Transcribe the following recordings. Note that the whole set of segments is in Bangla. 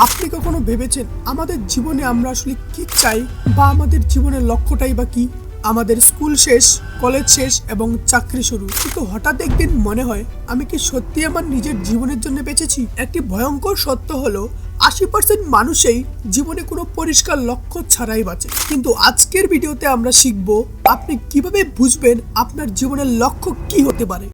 আপনি কখনো ভেবেছেন আমাদের জীবনে আমরা আসলে কি চাই বা আমাদের জীবনের লক্ষ্যটাই বা কি? আমাদের স্কুল শেষ, কলেজ শেষ এবং চাকরি শুরু, কিন্তু হঠাৎ একদিন মনে হয় আমি কি সত্যি আমার নিজের জীবনের জন্য বেঁচেছি? একটি ভয়ঙ্কর সত্য হলো 80% মানুষই জীবনে কোনো পরিষ্কার লক্ষ্য ছাড়াই বাঁচে। কিন্তু আজকের ভিডিওতে আমরা শিখব আপনি কিভাবে বুঝবেন আপনার জীবনের লক্ষ্য কি হতে পারে।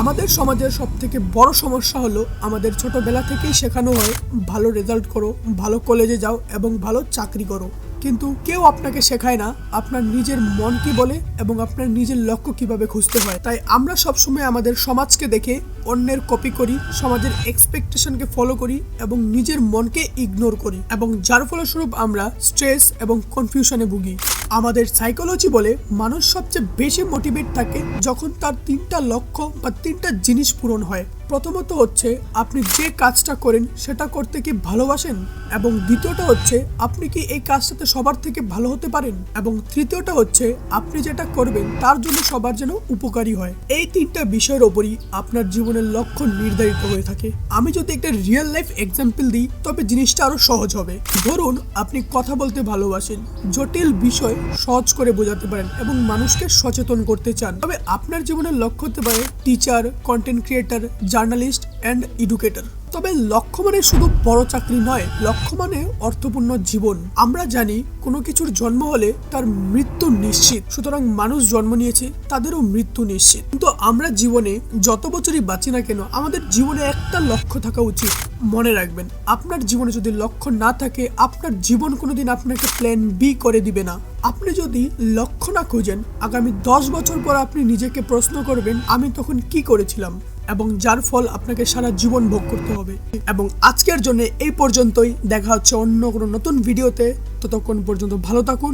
আমাদের সমাজের সবথেকে বড় সমস্যা হলো আমাদের ছোটবেলা থেকেই শেখানো হয় ভালো রেজাল্ট করো, ভালো কলেজে যাও এবং ভালো চাকরি করো, কিন্তু কেউ আপনাকে শেখায় না আপনার নিজের মন কি বলে এবং আপনার নিজের লক্ষ্য কিভাবে খুঁজতে হয়। তাই আমরা সবসময় আমাদের সমাজকে দেখে অন্যের কপি করি, সমাজের এক্সপেকটেশনকে ফলো করি এবং নিজের মনকে ইগনোর করি, এবং যার ফলস্বরূপ আমরা স্ট্রেস এবং কনফিউশনে ভুগি। আমাদের সাইকোলজি বলে মানুষ সবচেয়ে বেশি মোটিভেট থাকে যখন তার 3টা লক্ষ্য বা 3টা জিনিস পূরণ হয়। প্রথমত হচ্ছে আপনি যে কাজটা করেন সেটা করতে কি ভালোবাসেন, এবং দ্বিতীয়টা হচ্ছে আপনি কি এই কাজটাতে সবার থেকে ভালো হতে পারেন, এবং তৃতীয়টা হচ্ছে আপনি যেটা করবেন তার জন্য সবার যেন উপকারী হয়। এই 3টা বিষয়ের ওপরই আপনার জীবনের লক্ষ্য নির্ধারিত হয়ে থাকে। আমি যদি একটা রিয়েল লাইফ এক্সাম্পল দিই তবে জিনিসটা আরো সহজ হবে। ধরুন আপনি কথা বলতে ভালোবাসেন, জটিল বিষয় সহজ করে বোঝাতে পারেন এবং মানুষকে সচেতন করতে চান, তবে আপনার জীবনের লক্ষ্য হতে পারে teacher, content creator, journalist and educator. তবে লক্ষ্য মানে শুধু বড় চাকরি নয়, লক্ষ্য মানে অর্থপূর্ণ জীবন। আমরা জানি কোনো কিছুর জন্ম হলে তার মৃত্যু নিশ্চিত, সুতরাং মানুষ জন্ম নিয়েছে তাদেরও মৃত্যু নিশ্চিত। কিন্তু আমরা জীবনে যত বছরই বাঁচি না কেন আমাদের জীবনে একটা লক্ষ্য থাকা উচিত। মনে রাখবেন, আপনার জীবনে যদি লক্ষ্য না থাকে আপনার জীবন কোনোদিন আপনাকে প্ল্যান বি করে দিবে না। আপনি যদি লক্ষ্য না খুঁজেন আগামী 10 বছর পর আপনি নিজেকে প্রশ্ন করবেন আমি তখন কি করেছিলাম, এবং যার ফল আপনাকে সারা জীবন ভোগ করতে হবে। এবং আজকের জন্য এই পর্যন্তই, দেখা হচ্ছে অন্য কোনো নতুন ভিডিওতে। ততক্ষণ পর্যন্ত ভালো থাকুন,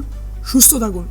সুস্থ থাকুন।